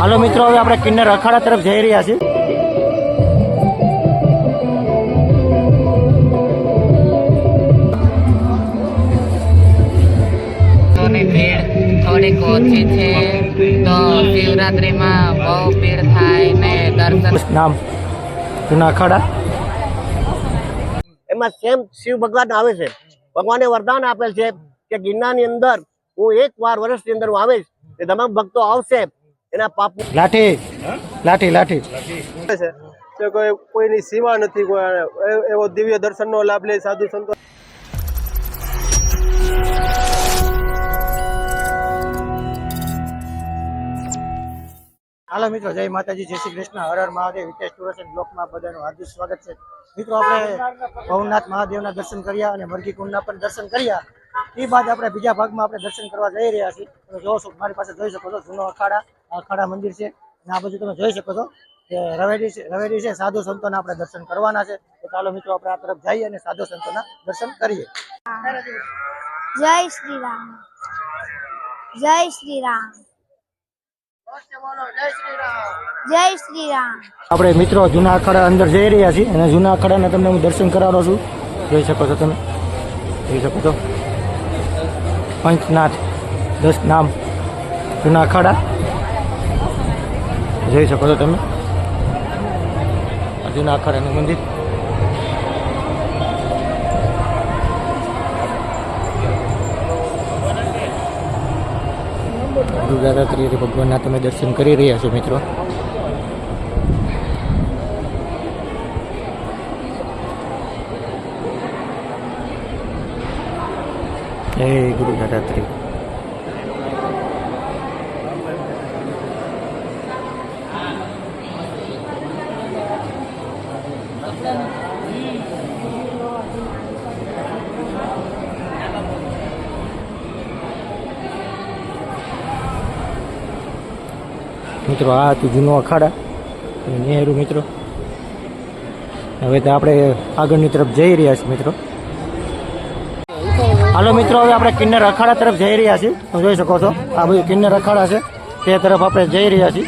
હાલો મિત્રો, હવે આપણે કિન્નર અખાડા તરફ જઈ રહ્યા છીએ. ભીડ થોડીક ઓછી છે, તો શિવરાત્રીમાં બહુ ભીડ થાય ને દર્શન. નામ જૂના અખાડા. એમાં સેમ શિવ ભગવાન આવે છે. ભગવાને વરદાન આપેલ છે કે ગિરનારની અંદર હું એક વાર વર્ષની અંદર હું આવીશ, એ તમામ ભક્તો આવશે, એના પાપ. લાઠી લાઠી લાઠી છે કોઈની સીમા નથી. એવો દિવ્ય દર્શનનો લાભ લે સાધુ સંતો. હાલો મિત્રો, જય માતાજી, જય શ્રી કૃષ્ણ, હર હર મહાદેવ. હિતેશ ટુરિઝમ બ્લોકમાં બધાનું હાર્દિક સ્વાગત છે. મિત્રો, આપણે ભવનાથ મહાદેવના દર્શન કર્યા અને મરઘી કુંડના પણ દર્શન કર્યા. એ બાદ આપણે બીજા ભાગમાં આપણે દર્શન કરવા જઈ રહ્યા છીએ. તમે જોવો છો, મારી પાસે જોઈ શકો છો જૂનો અખાડા મંદિર છે. અને આ બાજુ તમે જોઈ શકો છો કે રવેડી છે. સાધુ સંતોના આપણે દર્શન કરવાના છે. તો ચાલો મિત્રો, આપણે આ તરફ જઈએ અને સાધુ સંતોના દર્શન કરીએ. જય શ્રી રામ, જય શ્રી રામ, જય શ્રી રામ. આપણે મિત્રો જૂના અખાડા અંદર જઈ રહ્યા છીએ અને જૂના અખાડાના તમને હું દર્શન કરાવવાનો છું. જોઈ શકો છો, તમે જોઈ શકો છો પંચનાથ 10 નામ જૂના અખાડા જોઈ શકો છો તમે. જૂના અખાડાનું મંદિર. દાદાત્રી ભગવાનના તમે દર્શન કરી રહ્યા છો મિત્રો. જય ગુરુ દાદાત્રી. મિત્રો, આ હતું જૂનો અખાડા નહેરુ. મિત્રો, હવે તો આપણે આગળની તરફ જઈ રહ્યા છીએ મિત્રો. હાલો મિત્રો, હવે આપણે કિન્નર અખાડા તરફ જઈ રહ્યા છીએ. તમે જોઈ શકો છો, આ બધું કિન્નર અખાડા છે, તે તરફ આપણે જઈ રહ્યા છીએ.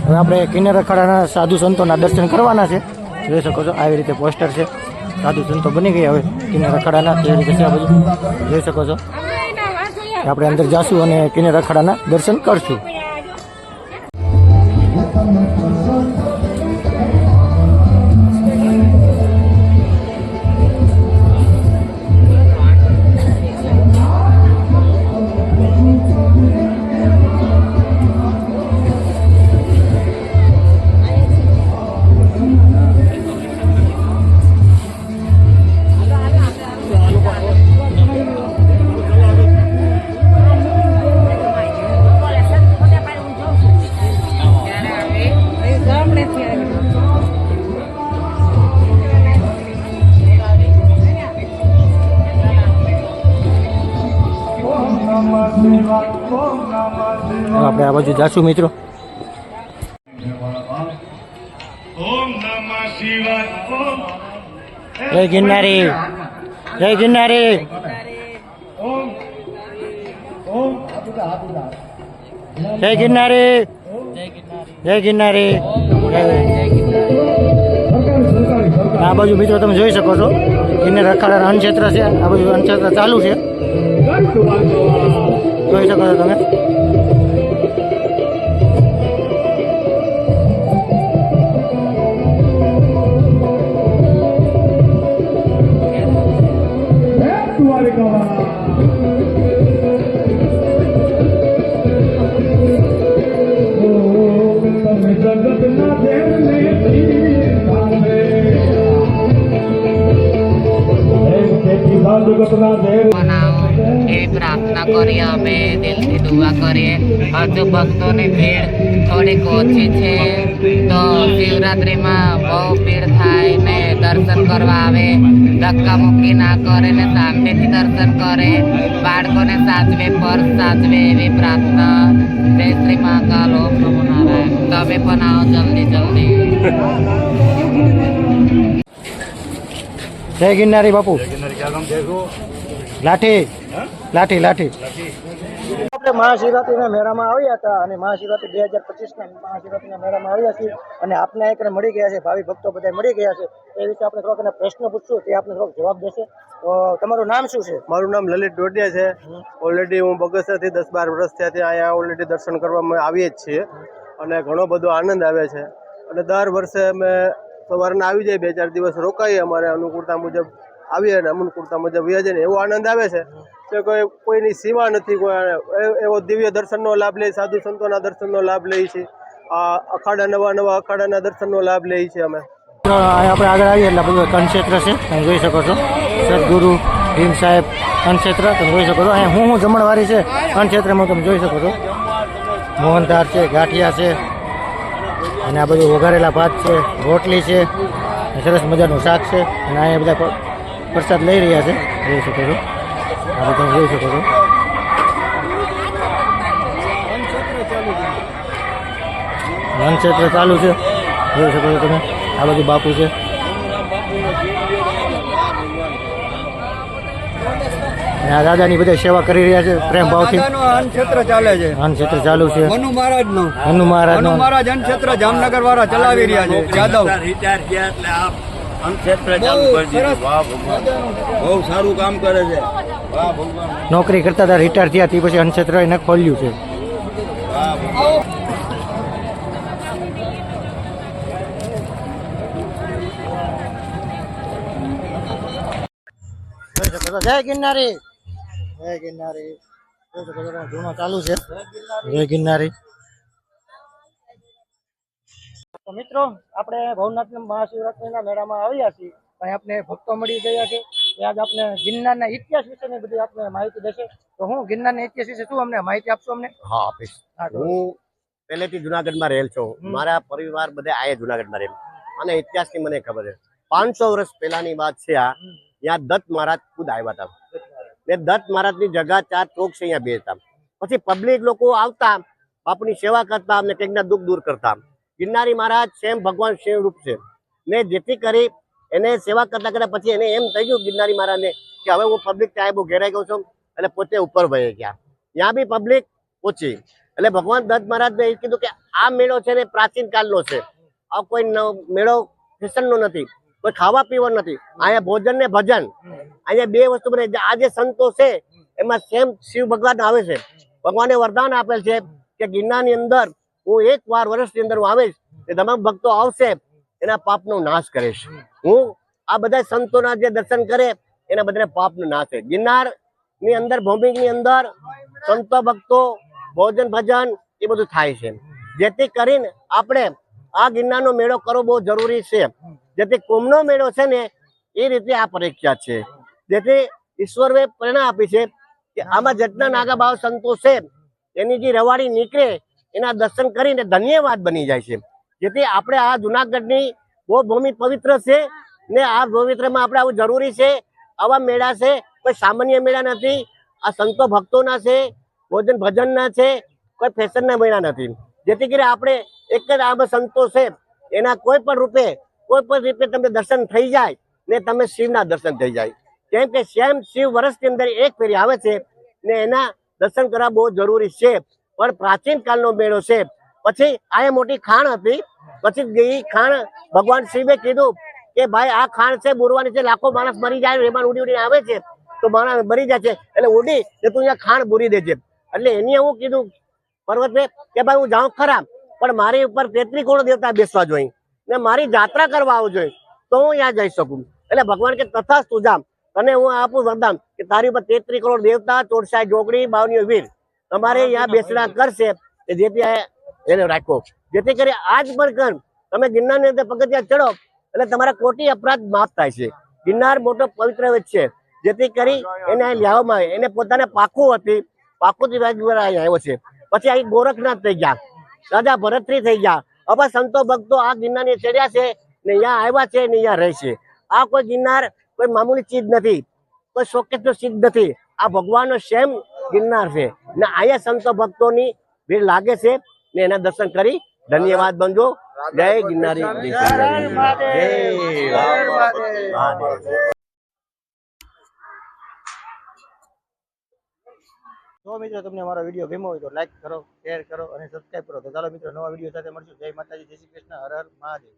હવે આપણે કિન્નર અખાડાના સાધુ સંતોના દર્શન કરવાના છે. જોઈ શકો છો, આવી રીતે પોસ્ટર છે. સાધુ સંતો બની ગયા હવે કિન્નર અખાડાના, તેવી રીતે છે આ બધું. જોઈ શકો છો, આપણે અંદર જાશું અને કિન્નર અખાડાના દર્શન કરશું. આપણે આ બાજુ જાશું મિત્રો. જય ગિરનારી, જય ગિરનારી. જય ગિરનારી, જય ગિરનારી. આ બાજુ મિત્રો તમે જોઈ શકો છો, કિન્નર અખાડાના અન્નક્ષેત્ર છે. આ બાજુ અન્નક્ષેત્ર ચાલુ છે, જોઈ શકો છો તમે. એવી પ્રાર્થના કરીએ અમે, દિલથી દુઆ કરીએ. હજુ ભક્તોની ભીડ થોડીક ઓછી છે, તો શિવરાત્રીમાં બહુ ભીડ થાય ને દર્શન કરવા આવે. ધક્કા મુક્કી ના કરે ને શાંતિથી દર્શન કરે. બાળકોને સાચવે, પર્સ સાચવે, એવી પ્રાર્થના. જય શ્રી મહાકાલ, ઓમ નમો નારાયણ. તમે પણ આવો જલ્દી જલ્દી. જય ગિરનારી બાપુ. લાઠી લાઠી લાઠી. મહાશિવરાત્રિના મેળામાં આવ્યા હતા અને મહાશિવરાત્રિ 2025ના મહાશિવરાત્રિના મેળામાં આવ્યા છીએ અને આપને એકને મળી ગયા છે, ભાવિ ભક્તો બધા મળી ગયા છે. એ વિશે આપણે થોડોક એને પ્રશ્ન પૂછશું, તે આપણે થોડોક જવાબ દેશે. તો તમારું નામ શું છે? મારું નામ લલિત ડોડિયા છે. ઓલરેડી હું બગસરાથી 10-12 વર્ષ થયા અહીંયા ઓલરેડી દર્શન કરવામાં આવીએ જ છીએ અને ઘણો બધો આનંદ આવે છે. અને દર વર્ષે અમે સવારના આવી જાય, 2-4 દિવસ રોકાઈએ, અમારે અનુકૂળતા મુજબ આવીએ અને અનુકૂળતા મુજબ વ્યા જઈએ. એવો આનંદ આવે છે કે કોઈની સીમા નથી. કોઈ એવો દિવ્ય દર્શનનો લાભ લે, સાધુ સંતોના દર્શનનો લાભ લઈએ છીએ. અખાડા નવા અખાડાના દર્શનનો લાભ લઈએ છીએ અમે. આપણે આગળ આવીએ એટલે બધું કનક્ષેત્ર છે, તમે જોઈ શકો છો. સદગુરુ ભીમ સાહેબ કનક્ષેત્ર તમે જોઈ શકો છો. અહીંયા હું જમણવારી છે કનક્ષેત્રમાં, તમે જોઈ શકો છો. મોહનથાળ છે, ગાંઠિયા છે અને આ બધું વઘારેલા ભાત છે, રોટલી છે, સરસ મજાનું શાક છે અને અહીંયા બધા પ્રસાદ લઈ રહ્યા છે, જોઈ શકો છો. આ તમે જોઈ શકો છો. કનક્ષેત્ર ચાલુ છે, જોઈ શકો છો તમે. આ બધું બાપુ છે. અને આ દાદાની બધા સેવા કરી રહ્યા છે પ્રેમ ભાવથી. અન્નક્ષેત્ર ચાલે છે, અન્નક્ષેત્ર ચાલુ છે. મનુ મહારાજનું મનુ મહારાજ અન્નક્ષેત્ર જામનગર વાળા ચલાવી રહ્યા છે. યાદવ બહુ સારું કામ કરે છે. વાહ ભગવાન. નોકરી કરતા હતા, રિટાયર થયા તે પછી અન્નક્ષેત્ર એને ખોલ્યું છે. જય ગિરનારી, જય ગિરનારી. જૂનો ચાલુ છે. જય ગિરનારી. તો મિત્રો, આપણે ભવનાથ મહાશિવરાત્રિના મેળામાં આવ્યા છીએ. અહીં આપણે ભક્તો મળી ગયા છે. આજ આપણે ગિરનારના ઇતિહાસ વિશેની બધી આપણે માહિતી દેશે. તો હું ગિરનારના ઇતિહાસ વિશે શું અમને માહિતી આપશો અમને? હા, આપીશ. હું પહેલેથી જુનાગઢમાં રહેલ છું. મારા પરિવાર બધા આયા જુનાગઢમાં રહેલ અને ઇતિહાસની મને ખબર છે. 500 વર્ષ પહેલાની વાત છે. ત્યાં દત્ત મહારાજ ખુદ આવ્યા હતા. ને દત્ત મહારાજની જગા 4 ચોક છે, અહીંયા બેસતા. પછી પબ્લિક લોકો આવતા, બાપુની સેવા કરતા અને કંઈકના દુઃખ દૂર કરતા. ગિરનારી મહારાજ સેમ ભગવાન શિવ રૂપ છે ને, જેથી કરી એને સેવા કરતા કરતા પછી એને એમ થઈ ગયું ગિરનારી મહારાજને કે હવે હું પબ્લિક ત્યાં બહુ ઘેરાઈ ગયો છું, એટલે પોતે ઉપર વહી ગયા. ત્યાં બી પબ્લિક ઓછી, એટલે ભગવાન દત્ત મહારાજને એ કીધું કે આ મેળો છે ને પ્રાચીન કાળનો છે. આ કોઈ મેળો ફેશનનો નથી, કોઈ ખાવા પીવા નથી. અહીંયા ભોજન ને ભજન, અહીંયા 2 વસ્તુ બને. આ જે સંતો છે એમાં સેમ શિવ ભગવાન આવે છે. ભગવાને વરદાન આપેલ છે કે ગિરનારની અંદર હું 1 વાર વર્ષની અંદર હું આવીશ, એ તમામ ભક્તો આવશે, એના પાપનો નાશ કરીશ. હું આ બધા સંતોના જે દર્શન કરે એના બધાને પાપનો નાશ છે. ગિરનારની અંદર ભૂમિની અંદર સંતો ભક્તો ભોજન ભજન એ બધું થાય છે. જેથી કરીને આપણે આ ગિરનારનો મેળો કરવો બહુ જરૂરી છે. જેથી કુંભનો મેળો છે ને એ રીતે આ પરીક્ષા છે. જેથી ઈશ્વરે પ્રેરણા આપી છે કે આમાં જેટલા નાગા ભાવ સંતો છે એની જે રવાડી નીકળે એના દર્શન કરીને ધન્યવાદ બની જાય છે. જેથી આપણે આ જુનાગઢની બહુ ભૂમિ પવિત્ર છે ને આ પવિત્રમાં આપણે આવું જરૂરી છે. આવા મેળા છે, કોઈ સામાન્ય મેળા નથી. આ સંતો ભક્તોના છે, ભોજન ભજનના છે, કોઈ ફેશનના મેળા નથી. જેથી કરી આપણે એક જ આમાં સંતો છે એના કોઈ પણ રૂપે તમને દર્શન થઈ જાય ને તમે શિવના દર્શન થઈ જાય. કેમ કે સેમ શિવ વર્ષની અંદર 1 ફેરી આવે છે ને એના દર્શન કરવા બહુ જરૂરી છે. પણ પ્રાચીન કાળનો મેળો છે. પછી આ મોટી ખાણ હતી, પછી એ ખાણ ભગવાન શિવે કીધું કે ભાઈ આ ખાણ છે બુરવાની છે, લાખો માણસ મરી જાય, એમાં ઉડીને આવે છે તો માણસ મરી જાય છે, એટલે ઉડી ને તું અહીંયા ખાણ બુરી દેજે. એટલે એને એવું કીધું પર્વતભાઈ કે ભાઈ હું જાઉં ખરા, પણ મારી ઉપર 33 કરોડ દેવતા બેસવા જોઈએ ને મારી જાત્રા કરવા આવવું જોઈએ તો હું ત્યાં જઈ શકું. એટલે ભગવાન કે તથાસ્તુ જામ, તને હું આપું વરદાન કે તારી ઉપર 33 કરોડ દેવતા, 64 જોગણી, 52 વીર તમારે અહીંયા બેસણા કરશે. જેથી એને રાખો. જેથી કરી આજ પણ કર તમે ગિરનારની અંદર પગથિયા ચડો એટલે તમારા કોટી અપરાધ માફ થાય છે. ગિરનાર મોટો પવિત્ર છે. જેથી કરી એને લેવામાં આવે. એને પોતાને પાખું હતી, પાખુંથી આવ્યો છે. પછી અહીં ગોરખનાથ થઈ ગયા, રાજા ભરતરી થઈ ગયા. હવે સંતો ભક્તો આ ગિરનારની ચડ્યા છે ને અહીંયા આવ્યા છે ને અહીંયા રહે છે. આ કોઈ ગિરનાર કોઈ મામૂલી ચીજ નથી, કોઈ શોકેસનો ચીજ નથી. આ ભગવાનનો સેમ ગિરનાર છે ને અહીંયા સંતો ભક્તોની ભીડ લાગે છે ને એના દર્શન કરી ધન્યવાદ બનજો. જય ગિરનારી, જય તો મિત્રો તમને મારો વિડીયો ગમ્યો હોય તો લાઈક કરો, શેર કરો અને સબસ્ક્રાઈબ કરો. તો ચાલો મિત્રો નવા વિડીયો સાથે મળશું. જય માતાજી, જય શ્રી કૃષ્ણ, હર હર મહાદેવ.